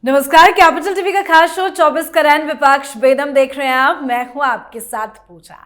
नमस्कार, capital TV का खास शो 24 करैन विपक्ष बेदम देख रहे हैं आप। मैं हूं आपके साथ पूजा।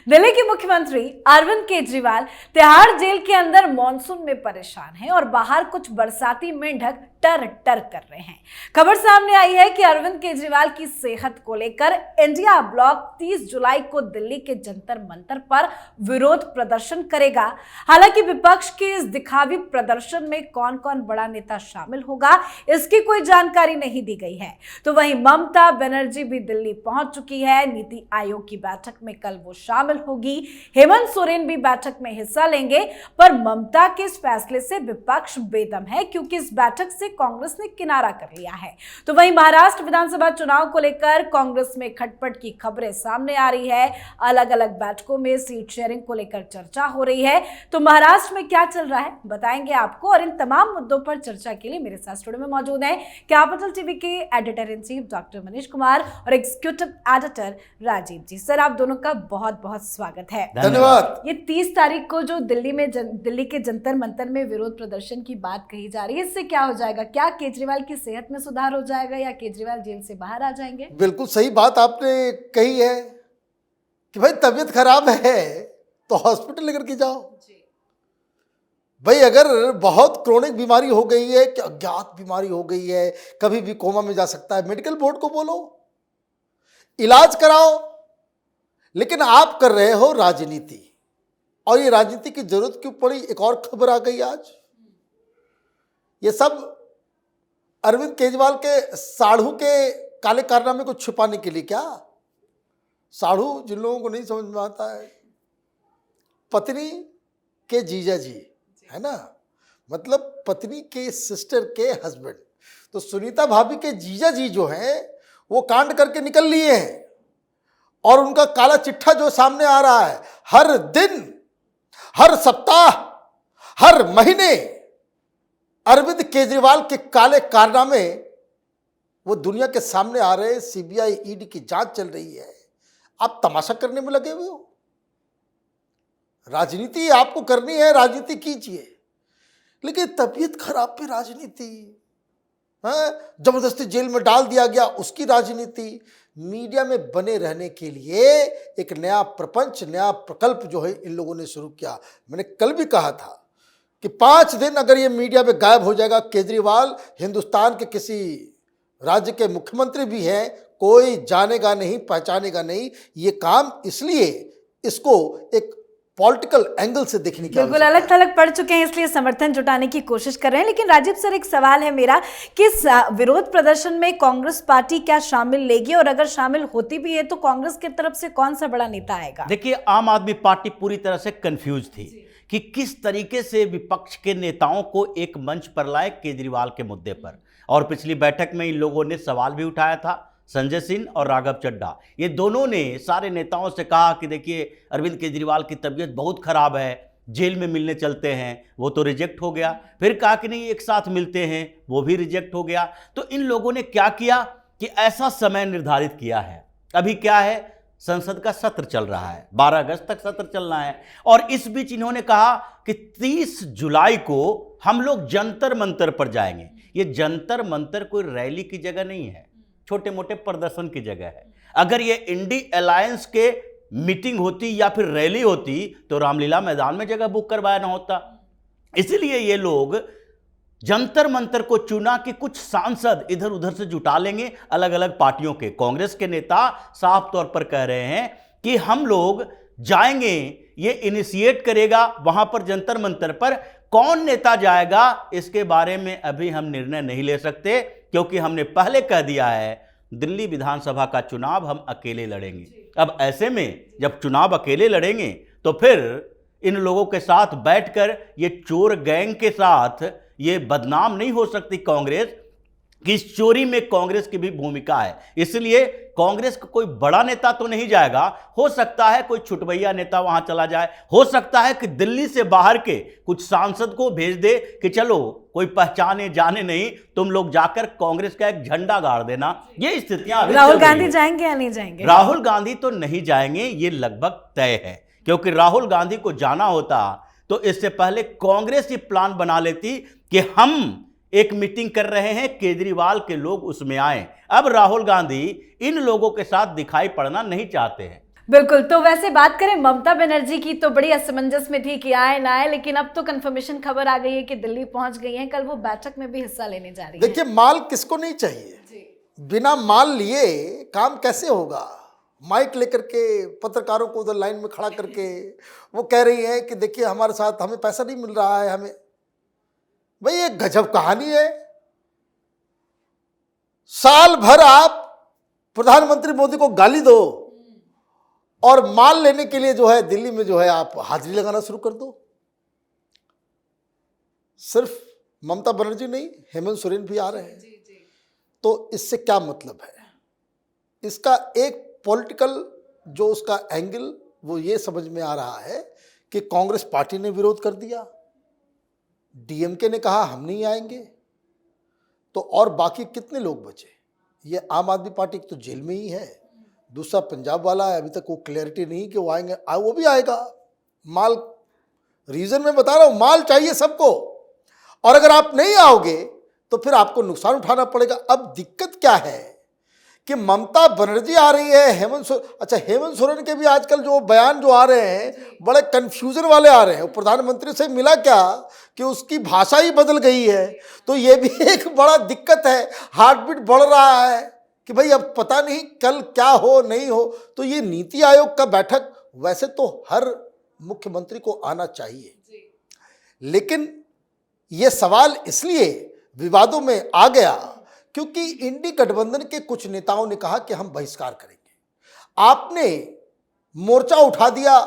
दिल्ली के मुख्यमंत्री अरविंद केजरीवाल तिहाड़ जेल के अंदर मॉनसून में परेशान हैं और बाहर कुछ बरसाती मेंढक टर टर कर रहे हैं। खबर सामने आई है कि अरविंद केजरीवाल की सेहत को लेकर इंडिया ब्लॉक 30 जुलाई को दिल्ली के जंतर मंतर पर विरोध प्रदर्शन करेगा। हालांकि विपक्ष के इस दिखावी प्रदर्शन में कौन कौन बड़ा नेता शामिल होगा, इसकी कोई जानकारी नहीं दी गई है। तो वहीं ममता बनर्जी भी दिल्ली पहुंच चुकी है। नीति आयोग की बैठक में कल वो शामिल होगी। हेमंत सोरेन भी बैठक में हिस्सा लेंगे। पर ममता के इस फैसले से विपक्ष बेदम है, क्योंकि इस बैठक से कांग्रेस ने किनारा कर लिया है। तो वहीं महाराष्ट्र विधानसभा चुनाव को लेकर कांग्रेस में खटपट की खबरें सामने आ रही है। अलग अलग बैठकों में सीट शेयरिंग को लेकर चर्चा हो रही है। तो महाराष्ट्र में क्या चल रहा है बताएंगे आपको, और इन तमाम मुद्दों पर चर्चा के लिए मेरे साथ स्टूडियो में मौजूद हैं कैपिटल टीवी के editor in chief doctor Manish Kumar और एग्जीक्यूटिव एडिटर राजीव जी। सर, आप दोनों का बहुत बहुत स्वागत है। धन्यवाद। ये 30 तारीख को जो दिल्ली के जंतर मंतर में विरोध प्रदर्शन की बात कही जा रही है, इससे क्या हो जाएगा? क्या केजरीवाल की सेहत में सुधार हो जाएगा या केजरीवाल जेल से बाहर आ जाएंगे? बिल्कुल सही बात आपने कही है कि भाई तबीयत खराब है तो हॉस्पिटल लेकर के जाओ। भाई अगर बहुत क्रोनिक बीमारी हो गई है कि अज्ञात बीमारी हो गई है, कभी भी कोमा में जा सकता है, मेडिकल बोर्ड को बोलो, इलाज कराओ। लेकिन आप कर रहे हो राजनीति, और ये राजनीति की जरूरत क्यों पड़ी? एक और खबर आ गई आज। ये सब अरविंद केजरीवाल के साढ़ू के काले कारनामे को छुपाने के लिए। क्या साढ़ू जिन लोगों को नहीं समझ में आता है, पत्नी के जीजा जी है ना, मतलब पत्नी के सिस्टर के हस्बैंड। तो सुनीता भाभी के जीजा जी जो हैं वो कांड करके निकल लिए हैं, और उनका काला चिट्ठा जो सामने आ रहा है, हर दिन, हर सप्ताह, हर महीने अरविंद केजरीवाल के काले कारनामे वो दुनिया के सामने आ रहे हैं। सीबीआई ईडी की जांच चल रही है। आप तमाशा करने में लगे हुए हो। राजनीति आपको करनी है, राजनीति कीजिए, लेकिन तबीयत खराब पे राजनीति है, जबरदस्ती जेल में डाल दिया गया उसकी राजनीति। मीडिया में बने रहने के लिए एक नया प्रपंच, नया प्रकल्प जो है इन लोगों ने शुरू किया। मैंने कल भी कहा था कि 5 दिन अगर ये मीडिया में गायब हो जाएगा केजरीवाल, हिंदुस्तान के किसी राज्य के मुख्यमंत्री भी हैं, कोई जानेगा नहीं, पहचानेगा नहीं। ये काम इसलिए इसको एक पॉलिटिकल एंगल से देखने की बिल्कुल अलग थलग पड़ चुके हैं, इसलिए समर्थन जुटाने की कोशिश कर रहे हैं। लेकिन राजीव सर, एक सवाल है मेरा कि इस विरोध प्रदर्शन में कांग्रेस पार्टी क्या शामिल लेगी, और अगर शामिल होती भी है तो कांग्रेस की तरफ से कौन सा बड़ा नेता आएगा? देखिए, आम आदमी पार्टी पूरी तरह से कंफ्यूज थी कि किस तरीके से विपक्ष के नेताओं को एक मंच पर लाए केजरीवाल के मुद्दे पर। और पिछली बैठक में इन लोगों ने सवाल भी उठाया था। संजय सिंह और राघव चड्ढा, ये दोनों ने सारे नेताओं से कहा कि देखिए अरविंद केजरीवाल की तबीयत बहुत खराब है, जेल में मिलने चलते हैं। वो तो रिजेक्ट हो गया। फिर कहा कि नहीं, एक साथ मिलते हैं, वो भी रिजेक्ट हो गया। तो इन लोगों ने क्या किया कि ऐसा समय निर्धारित किया है। अभी क्या है, संसद का सत्र चल रहा है, 12 अगस्त तक सत्र चलना है, और इस बीच इन्होंने कहा कि 30 जुलाई को हम लोग जंतर मंतर पर जाएंगे। ये जंतर मंतर कोई रैली की जगह नहीं है, छोटे मोटे प्रदर्शन की जगह है। अगर ये इंडी अलायंस के मीटिंग होती या फिर रैली होती तो रामलीला मैदान में जगह बुक करवाना होता। इसलिए ये लोग जंतर मंतर को चुना कि कुछ सांसद इधर उधर से जुटा लेंगे, अलग अलग पार्टियों के। कांग्रेस के नेता साफ तौर पर कह रहे हैं कि हम लोग जाएंगे, ये इनिशिएट करेगा वहां पर जंतर मंतर पर। कौन नेता जाएगा इसके बारे में अभी हम निर्णय नहीं ले सकते, क्योंकि हमने पहले कह दिया है दिल्ली विधानसभा का चुनाव हम अकेले लड़ेंगे। अब ऐसे में जब चुनाव अकेले लड़ेंगे तो फिर इन लोगों के साथ बैठकर ये चोर गैंग के साथ ये बदनाम नहीं हो सकती कांग्रेस कि इस चोरी में कांग्रेस की भी भूमिका है। इसलिए कांग्रेस का कोई बड़ा नेता तो नहीं जाएगा। हो सकता है कोई छुटभैया नेता वहां चला जाए, हो सकता है कि दिल्ली से बाहर के कुछ सांसद को भेज दे कि चलो कोई पहचाने जाने नहीं, तुम लोग जाकर कांग्रेस का एक झंडा गाड़ देना। ये स्थितियां राहुल गांधी जाएंगे या नहीं जाएंगे? राहुल गांधी तो नहीं जाएंगे, ये लगभग तय है। क्योंकि राहुल गांधी को जाना होता तो इससे पहले कांग्रेस ये प्लान बना लेती कि हम एक मीटिंग कर रहे हैं, केजरीवाल के लोग उसमें आए। अब राहुल गांधी इन लोगों के साथ दिखाई पड़ना नहीं चाहते हैं। बिल्कुल। तो वैसे बात करें ममता बनर्जी की तो बड़ी असमंजस में थी कि आए ना आए, लेकिन अब तो कंफर्मेशन खबर आ गई है कि दिल्ली पहुंच गई हैं। कल वो बैठक में भी हिस्सा लेने जा रही है। देखिए, माल किसको नहीं चाहिए? बिना माल लिए काम कैसे होगा? माइक लेकर के पत्रकारों को उधर लाइन में खड़ा करके वो कह रही है कि देखिए हमारे साथ, हमें पैसा नहीं मिल रहा है हमें। भाई ये गजब कहानी है। साल भर आप प्रधानमंत्री मोदी को गाली दो और माल लेने के लिए जो है दिल्ली में जो है आप हाजिरी लगाना शुरू कर दो। सिर्फ ममता बनर्जी नहीं, हेमंत सोरेन भी आ रहे हैं। तो इससे क्या मतलब है? इसका एक पॉलिटिकल जो उसका एंगल वो ये समझ में आ रहा है कि कांग्रेस पार्टी ने विरोध कर दिया, डीएमके ने कहा हम नहीं आएंगे, तो और बाकी कितने लोग बचे? ये आम आदमी पार्टी तो जेल में ही है, दूसरा पंजाब वाला है, अभी तक वो क्लैरिटी नहीं कि वो आएंगे। वो भी आएगा। माल, रीजन मैं बता रहा हूं, माल चाहिए सबको, और अगर आप नहीं आओगे तो फिर आपको नुकसान उठाना पड़ेगा। अब दिक्कत क्या है कि ममता बनर्जी आ रही है, हेमंत सोरेन के भी आजकल जो बयान जो आ रहे हैं बड़े कंफ्यूजन वाले आ रहे हैं। प्रधानमंत्री से मिला क्या कि उसकी भाषा ही बदल गई है, तो ये भी एक बड़ा दिक्कत है। हार्ट बीट बढ़ रहा है कि भाई अब पता नहीं कल क्या हो नहीं हो। तो ये नीति आयोग का बैठक वैसे तो हर मुख्यमंत्री को आना चाहिए, लेकिन ये सवाल इसलिए विवादों में आ गया क्योंकि इंडी गठबंधन के कुछ नेताओं ने कहा कि हम बहिष्कार करेंगे। आपने मोर्चा उठा दिया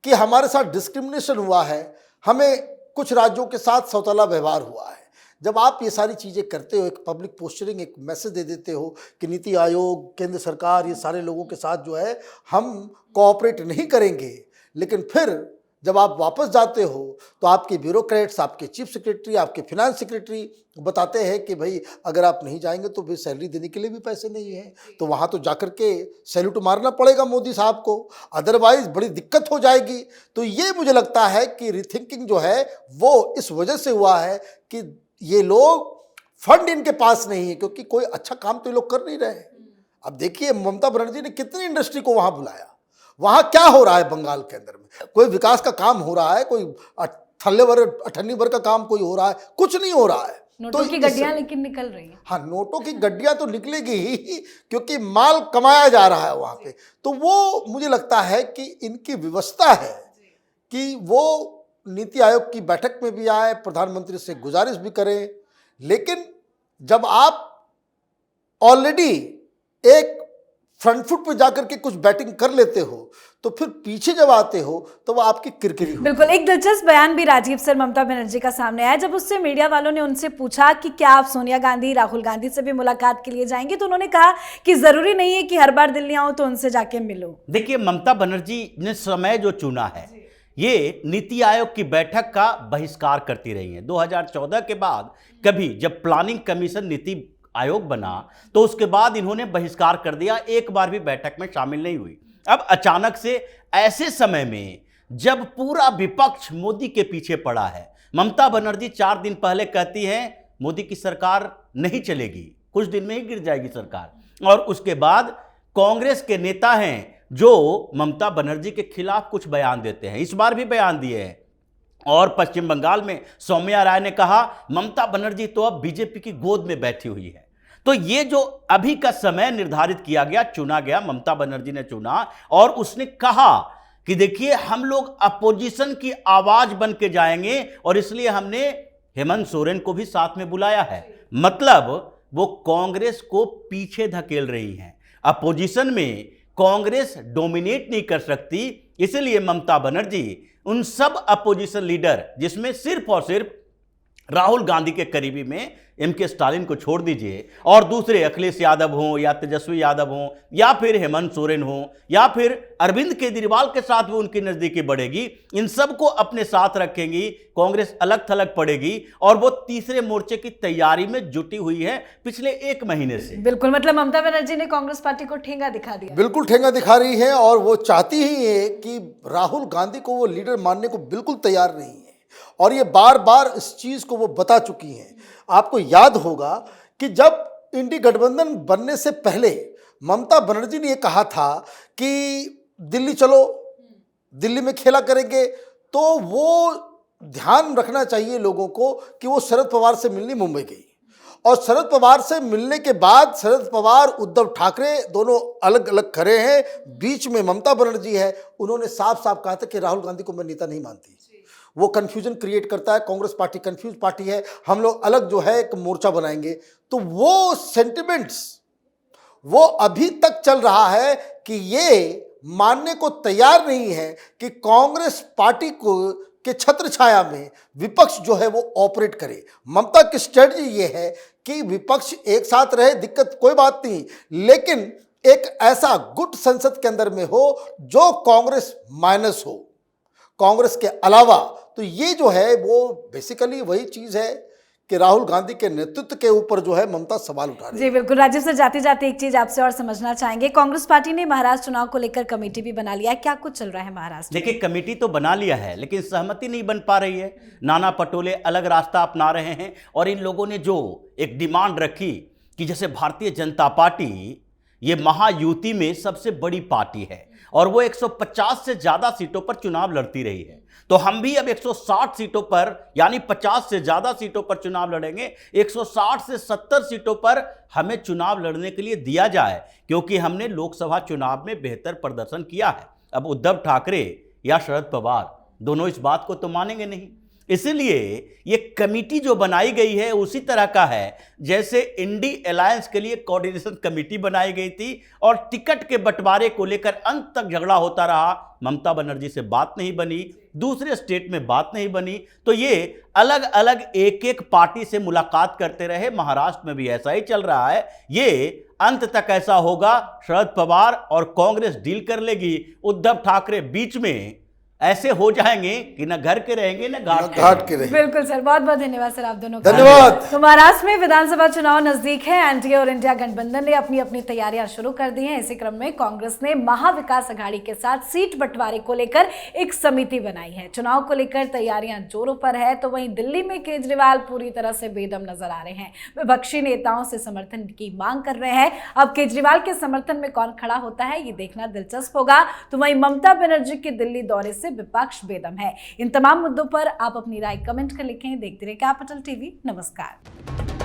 कि हमारे साथ डिस्क्रिमिनेशन हुआ है, हमें कुछ राज्यों के साथ सौतेला व्यवहार हुआ है। जब आप ये सारी चीज़ें करते हो, एक पब्लिक पोस्चरिंग, एक मैसेज दे देते हो कि नीति आयोग, केंद्र सरकार, ये सारे लोगों के साथ जो है हम कोऑपरेट नहीं करेंगे, लेकिन फिर जब आप वापस जाते हो तो आपके ब्यूरोक्रेट्स, आपके चीफ सेक्रेटरी, आपके फिनांस सेक्रेटरी बताते हैं कि भाई अगर आप नहीं जाएंगे तो फिर सैलरी देने के लिए भी पैसे नहीं है, तो वहाँ तो जाकर के सैल्यूट मारना पड़ेगा मोदी साहब को, अदरवाइज बड़ी दिक्कत हो जाएगी। तो ये मुझे लगता है कि रिथिंकिंग जो है वो इस वजह से हुआ है कि ये लोग, फंड इनके पास नहीं है, क्योंकि कोई अच्छा काम तो ये लोग कर नहीं रहे। अब देखिए ममता बनर्जी ने कितनी इंडस्ट्री को वहाँ बुलाया, वहाँ क्या हो रहा है बंगाल के अंदर में? कोई विकास का काम हो रहा है? कोई थल्ले भर अठन्नी भर का काम कोई हो रहा है? कुछ नहीं हो रहा है। नोटों की गड्डियां लेकिन निकल रही हैं। हाँ, नोटों की गड्डियां तो निकलेगी ही, क्योंकि माल कमाया जा रहा है वहाँ पे। तो वो मुझे लगता है कि इनकी व्यवस्था है कि वो नीति आयोग की बैठक में भी आए, प्रधानमंत्री से गुजारिश भी करें, लेकिन जब आप ऑलरेडी एक फ्रंट फुट पे जाकर के कुछ बैटिंग कर लेते हो तो फिर पीछे जब आते हो तो वो आपकी किरकिरी हो। बिल्कुल। एक दिलचस्प बयान भी राजीव सर ममता बनर्जी का सामने आया। जब उससे मीडिया वालों ने उनसे पूछा कि क्या आप सोनिया गांधी, राहुल गांधी से भी मुलाकात के लिए जाएंगे, तो उन्होंने कहा कि जरूरी नहीं है कि हर बार दिल्ली आऊं तो उनसे जाके मिलो। देखिए, ममता बनर्जी ने समय जो चुना है, ये नीति आयोग की बैठक का बहिष्कार करती रही है। 2014 के बाद कभी जब प्लानिंग कमीशन नीति आयोग बना तो उसके बाद इन्होंने बहिष्कार कर दिया, एक बार भी बैठक में शामिल नहीं हुई। अब अचानक से ऐसे समय में जब पूरा विपक्ष मोदी के पीछे पड़ा है, ममता बनर्जी 4 दिन पहले कहती हैं मोदी की सरकार नहीं चलेगी, कुछ दिन में ही गिर जाएगी सरकार, और उसके बाद कांग्रेस के नेता हैं जो ममता बनर्जी के खिलाफ कुछ बयान देते हैं, इस बार भी बयान दिए हैं। और पश्चिम बंगाल में सौम्या राय ने कहा ममता बनर्जी तो अब बीजेपी की गोद में बैठी हुई है। तो ये जो अभी का समय निर्धारित किया गया, चुना गया, ममता बनर्जी ने चुना, और उसने कहा कि देखिए हम लोग अपोजिशन की आवाज बन के जाएंगे, और इसलिए हमने हेमंत सोरेन को भी साथ में बुलाया है। मतलब वो कांग्रेस को पीछे धकेल रही हैं। अपोजिशन में कांग्रेस डोमिनेट नहीं कर सकती, इसलिए ममता बनर्जी उन सब अपोजिशन लीडर, जिसमें सिर्फ और सिर्फ राहुल गांधी के करीबी में एमके स्टालिन को छोड़ दीजिए, और दूसरे अखिलेश यादव हों या तेजस्वी यादव हों या फिर हेमंत सोरेन हों या फिर अरविंद केजरीवाल के साथ भी उनकी नजदीकी बढ़ेगी, इन सबको अपने साथ रखेंगी, कांग्रेस अलग थलग पड़ेगी, और वो तीसरे मोर्चे की तैयारी में जुटी हुई है पिछले 1 महीने से। बिल्कुल। मतलब ममता बनर्जी ने कांग्रेस पार्टी को ठेंगा दिखा दिया। बिल्कुल ठेंगा दिखा रही है, और वो चाहती ही है कि राहुल गांधी को वो लीडर मानने को बिल्कुल तैयार नहीं है। और ये बार बार इस चीज को वो बता चुकी हैं। आपको याद होगा कि जब इंडी गठबंधन बनने से पहले ममता बनर्जी ने ये कहा था कि दिल्ली चलो, दिल्ली में खेला करेंगे, तो वो ध्यान रखना चाहिए लोगों को कि वो शरद पवार से मिलने मुंबई गई और शरद पवार से मिलने के बाद शरद पवार, उद्धव ठाकरे दोनों अलग अलग खड़े हैं, बीच में ममता बनर्जी है। उन्होंने साफ साफ कहा था कि राहुल गांधी को मैं नेता नहीं मानती, वो कंफ्यूजन क्रिएट करता है, कांग्रेस पार्टी कंफ्यूज पार्टी है, हम लोग अलग जो है एक मोर्चा बनाएंगे। तो वो सेंटिमेंट्स वो अभी तक चल रहा है कि ये मानने को तैयार नहीं है कि कांग्रेस पार्टी को के छत्र छाया में विपक्ष जो है वो ऑपरेट करे। ममता की स्ट्रेटजी ये है कि विपक्ष एक साथ रहे, दिक्कत कोई बात नहीं, लेकिन एक ऐसा गुट संसद के अंदर में हो जो कांग्रेस माइनस हो, कांग्रेस के अलावा। तो ये जो है वो बेसिकली वही चीज है कि राहुल गांधी के नेतृत्व के ऊपर जो है ममता सवाल उठा रही है। जी बिल्कुल। राजीव सर, जाते जाते एक चीज आपसे और समझना चाहेंगे, कांग्रेस पार्टी ने महाराष्ट्र चुनाव को लेकर कमेटी भी बना लिया है, क्या कुछ चल रहा है महाराष्ट्र? देखिए, कमेटी तो बना लिया है लेकिन सहमति नहीं बन पा रही है। नाना पटोले अलग रास्ता अपना रहे हैं और इन लोगों ने जो एक डिमांड रखी कि जैसे भारतीय जनता पार्टी ये महायुति में सबसे बड़ी पार्टी है और वो 150 से ज्यादा सीटों पर चुनाव लड़ती रही है, तो हम भी अब 160 सीटों पर यानी 50 से ज्यादा सीटों पर चुनाव लड़ेंगे। 160 से 70 सीटों पर हमें चुनाव लड़ने के लिए दिया जाए, क्योंकि हमने लोकसभा चुनाव में बेहतर प्रदर्शन किया है। अब उद्धव ठाकरे या शरद पवार दोनों इस बात को तो मानेंगे नहीं, इसलिए ये कमेटी जो बनाई गई है उसी तरह का है जैसे इंडी अलायंस के लिए कोऑर्डिनेशन कमेटी बनाई गई थी और टिकट के बंटवारे को लेकर अंत तक झगड़ा होता रहा। ममता बनर्जी से बात नहीं बनी, दूसरे स्टेट में बात नहीं बनी, तो ये अलग अलग एक एक पार्टी से मुलाकात करते रहे। महाराष्ट्र में भी ऐसा ही चल रहा है। ये अंत तक ऐसा होगा, शरद पवार और कांग्रेस डील कर लेगी, उद्धव ठाकरे बीच में ऐसे हो जाएंगे कि न घर के रहेंगे न घाट के रहेंगे। बिल्कुल सर, बहुत बहुत धन्यवाद सर आप दोनों का। धन्यवाद। तो महाराष्ट्र में विधानसभा चुनाव नजदीक है, एनडीए और इंडिया गठबंधन ने अपनी अपनी तैयारियां शुरू कर दी हैं। इसी क्रम में कांग्रेस ने महाविकास अघाड़ी के साथ सीट बंटवारे को लेकर एक समिति बनाई है। चुनाव को लेकर तैयारियां जोरों पर है, तो वहीं दिल्ली में केजरीवाल पूरी तरह से बेदम नजर आ रहे हैं। विपक्षी नेताओं से समर्थन की मांग कर रहे हैं। अब केजरीवाल के समर्थन में कौन खड़ा होता है ये देखना दिलचस्प होगा। तो वहीं ममता बनर्जी के दिल्ली दौरे से विपक्ष बेदम है। इन तमाम मुद्दों पर आप अपनी राय कमेंट कर लिखें। देखते रहिए कैपिटल टीवी। नमस्कार।